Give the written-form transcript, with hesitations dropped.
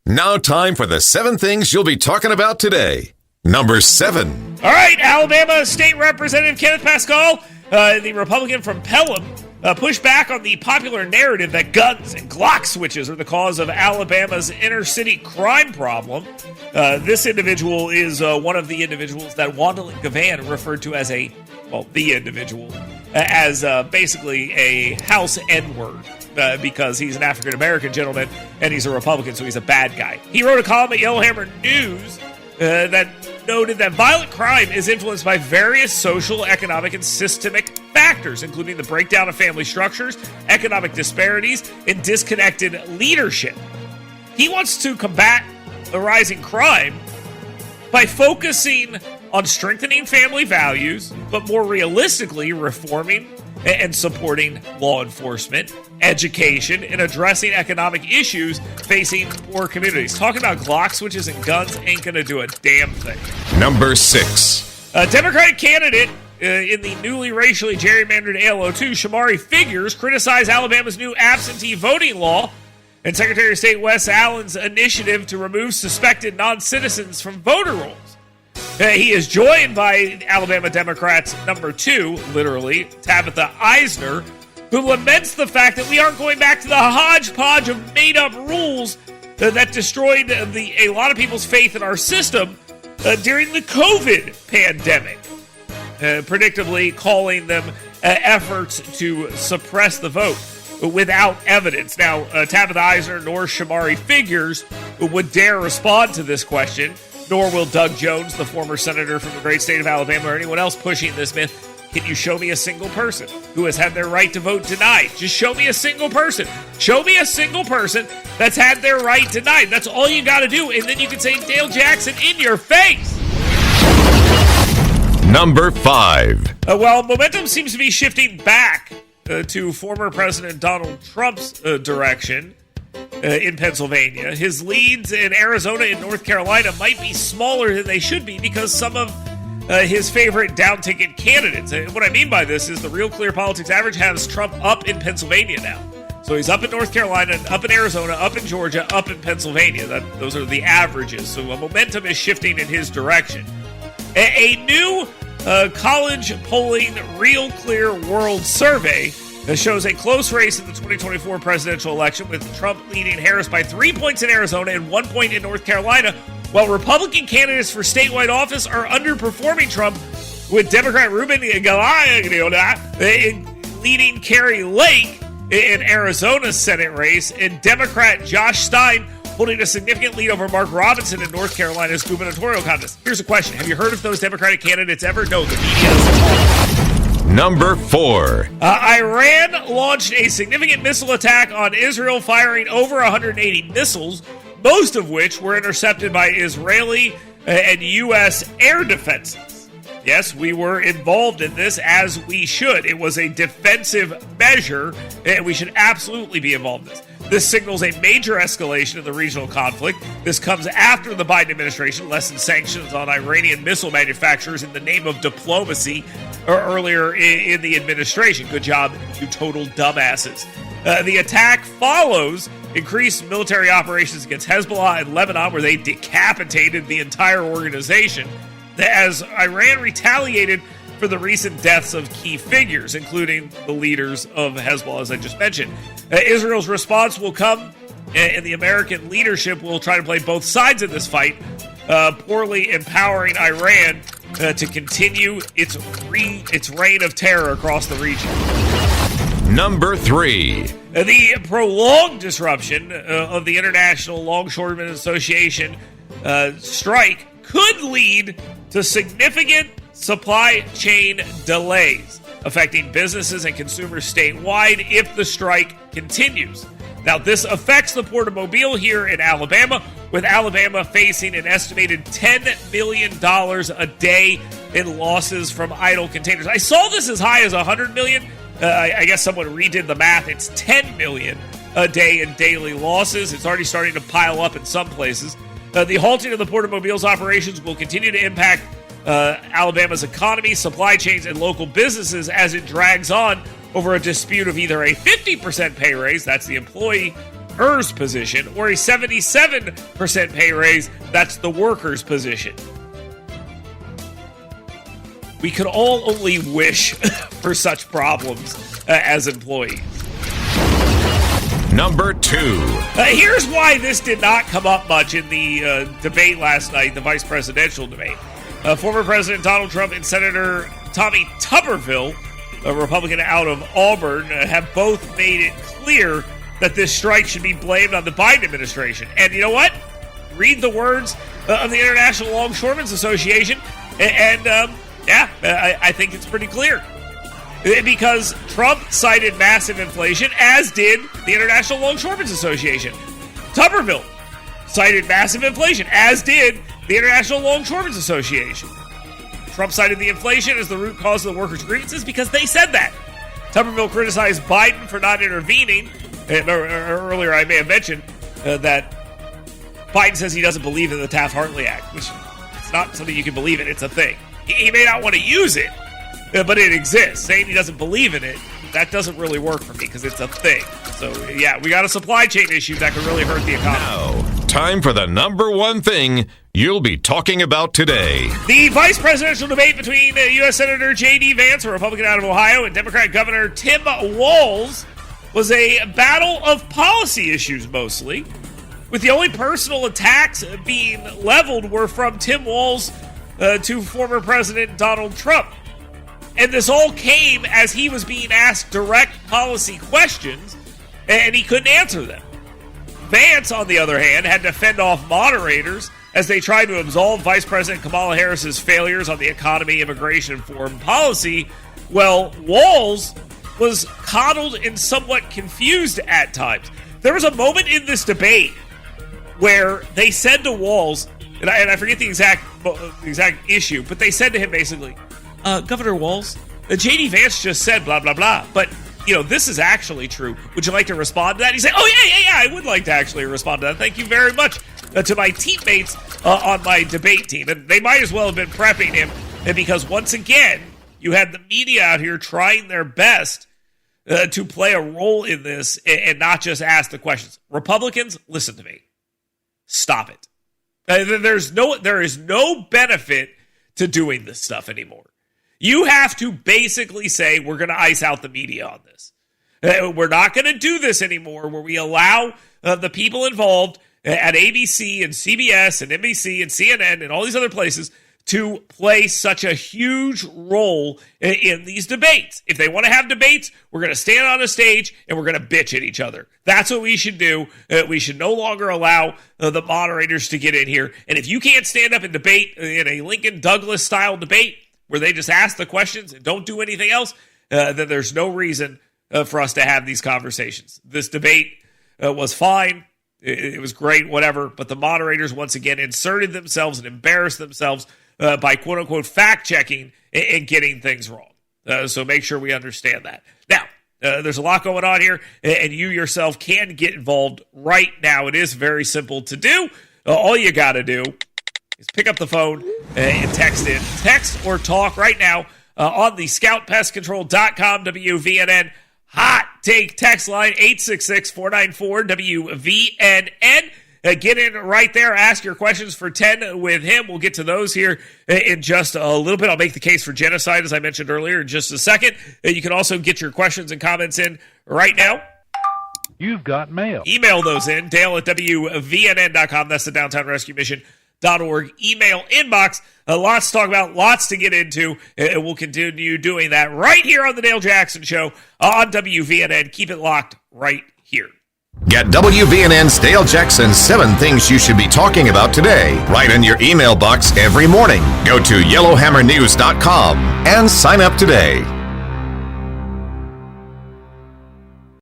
Now time for the 7 things you'll be talking about today. Number 7. All right, Alabama State Representative Kenneth Pascal, the Republican from Pelham, pushed back on the popular narrative that guns and Glock switches are the cause of Alabama's inner-city crime problem. This individual is one of the individuals that Wanda Gavan referred to as the individual, as basically a House N-word. Because he's an African-American gentleman and he's a Republican, so he's a bad guy. He wrote a column at Yellowhammer News that noted that violent crime is influenced by various social, economic, and systemic factors, including the breakdown of family structures, economic disparities, and disconnected leadership. He wants to combat the rising crime by focusing on strengthening family values, but more realistically, reforming and supporting law enforcement, education, and addressing economic issues facing poor communities. Talking about Glock switches and guns ain't gonna do a damn thing. Number 6. A Democratic candidate in the newly racially gerrymandered ALO2, Shamari Figures, criticized Alabama's new absentee voting law and Secretary of State Wes Allen's initiative to remove suspected non-citizens from voter rolls. He is joined by Alabama Democrats number 2, literally, Tabitha Eisner, who laments the fact that we aren't going back to the hodgepodge of made-up rules that destroyed a lot of people's faith in our system during the COVID pandemic, predictably calling them efforts to suppress the vote without evidence. Now, Tabitha Eisner nor Shamari Figures would dare respond to this question, nor will Doug Jones, the former senator from the great state of Alabama, or anyone else pushing this myth. Can you show me a single person who has had their right to vote denied? Just show me a single person. Show me a single person that's had their right denied. That's all you got to do, and then you can say Dale Jackson in your face. Number 5. Well, momentum seems to be shifting back to former President Donald Trump's direction. In Pennsylvania. His leads in Arizona and North Carolina might be smaller than they should be because some of his favorite down-ticket candidates. And what I mean by this is the Real Clear Politics average has Trump up in Pennsylvania now. So he's up in North Carolina, up in Arizona, up in Georgia, up in Pennsylvania. Those are the averages. So momentum is shifting in his direction. A new college polling Real Clear World Survey that shows a close race in the 2024 presidential election, with Trump leading Harris by 3 points in Arizona and 1 point in North Carolina, while Republican candidates for statewide office are underperforming Trump, with Democrat Ruben Gallardo leading Kerry Lake in Arizona's Senate race, and Democrat Josh Stein holding a significant lead over Mark Robinson in North Carolina's gubernatorial contest. Here's a question. Have you heard of those Democratic candidates ever? No, the media doesn't. Number 4. Iran launched a significant missile attack on Israel, firing over 180 missiles, most of which were intercepted by Israeli and U.S. air defenses. Yes, we were involved in this, as we should. It was a defensive measure, and we should absolutely be involved in this. This signals a major escalation of the regional conflict. This comes after the Biden administration lessened sanctions on Iranian missile manufacturers in the name of diplomacy earlier in the administration. Good job, you total dumbasses. The attack follows increased military operations against Hezbollah in Lebanon, where they decapitated the entire organization, as Iran retaliated for the recent deaths of key figures, including the leaders of Hezbollah, as I just mentioned. Israel's response will come, and the American leadership will try to play both sides in this fight, poorly empowering Iran to continue its reign of terror across the region. Number 3. The prolonged disruption of the International Longshoremen Association strike could lead to significant supply chain delays, affecting businesses and consumers statewide if the strike continues. Now, this affects the Port of Mobile here in Alabama, with Alabama facing an estimated $10 million a day in losses from idle containers. I saw this as high as $100 million. I guess someone redid the math. It's $10 million a day in daily losses. It's already starting to pile up in some places. The halting of the Port of Mobile's operations will continue to impact Alabama's economy, supply chains, and local businesses as it drags on over a dispute of either a 50% pay raise, that's the employee worker's position, or a 77% pay raise, that's the worker's position. We could all only wish for such problems as employees. Number 2. Here's why this did not come up much in the debate last night, the vice presidential debate. Former President Donald Trump and Senator Tommy Tuberville, a Republican out of Auburn, have both made it clear that this strike should be blamed on the Biden administration. And you know what? Read the words of the International Longshoremen's Association, and I think it's pretty clear. Because Trump cited massive inflation, as did the International Longshoremen's Association. Tuberville cited massive inflation, as did the International Longshoremen's Association. Trump cited the inflation as the root cause of the workers' grievances because they said that. Tuberville criticized Biden for not intervening. Earlier, I may have mentioned that Biden says he doesn't believe in the Taft-Hartley Act, which it's not something you can believe in, it's a thing. He may not want to use it, but it exists. Saying he doesn't believe in it, that doesn't really work for me because it's a thing. So, yeah, we got a supply chain issue that could really hurt the economy. Now, time for the number one thing you'll be talking about today. The vice presidential debate between U.S. Senator J.D. Vance, a Republican out of Ohio, and Democrat Governor Tim Walz was a battle of policy issues mostly, with the only personal attacks being leveled were from Tim Walz to former President Donald Trump. And this all came as he was being asked direct policy questions, and he couldn't answer them. Vance, on the other hand, had to fend off moderators as they tried to absolve Vice President Kamala Harris's failures on the economy, immigration, and foreign policy. Well, Walz was coddled and somewhat confused at times. There was a moment in this debate where they said to Walz, and I forget the exact issue, but they said to him basically, Governor Walz, J.D. Vance just said blah, blah, blah, but, this is actually true. Would you like to respond to that? He said, yeah, I would like to actually respond to that. Thank you very much to my teammates on my debate team. And they might as well have been prepping him because, once again, you had the media out here trying their best to play a role in this and not just ask the questions. Republicans, listen to me. Stop it. There is no benefit to doing this stuff anymore. You have to basically say, we're going to ice out the media on this. We're not going to do this anymore where we allow the people involved at ABC and CBS and NBC and CNN and all these other places to play such a huge role in these debates. If they want to have debates, we're going to stand on a stage and we're going to bitch at each other. That's what we should do. We should no longer allow the moderators to get in here. And if you can't stand up and debate in a Lincoln Douglas style debate where they just ask the questions and don't do anything else, then there's no reason for us to have these conversations. This debate was fine. It was great, whatever. But the moderators, once again, inserted themselves and embarrassed themselves by quote-unquote fact-checking and getting things wrong. So make sure we understand that. Now, there's a lot going on here, and you yourself can get involved right now. It is very simple to do. All you got to do is pick up the phone and text in. Text or talk right now on the scoutpestcontrol.com WVNN hot take text line 866-494-WVNN. Get in right there. Ask your questions for 10 with him. We'll get to those here in just a little bit. I'll make the case for genocide, as I mentioned earlier, in just a second. You can also get your questions and comments in right now. You've got mail. Email those in. Dale at WVNN.com. That's the Downtown Rescue Mission.org email inbox. Lots to talk about, lots to get into. And we'll continue doing that right here on the Dale Jackson Show on WVNN. Keep it locked right here. Get WVNN's Dale Jackson's 7 Things You Should Be Talking About Today right in your email box every morning. Go to yellowhammernews.com and sign up today.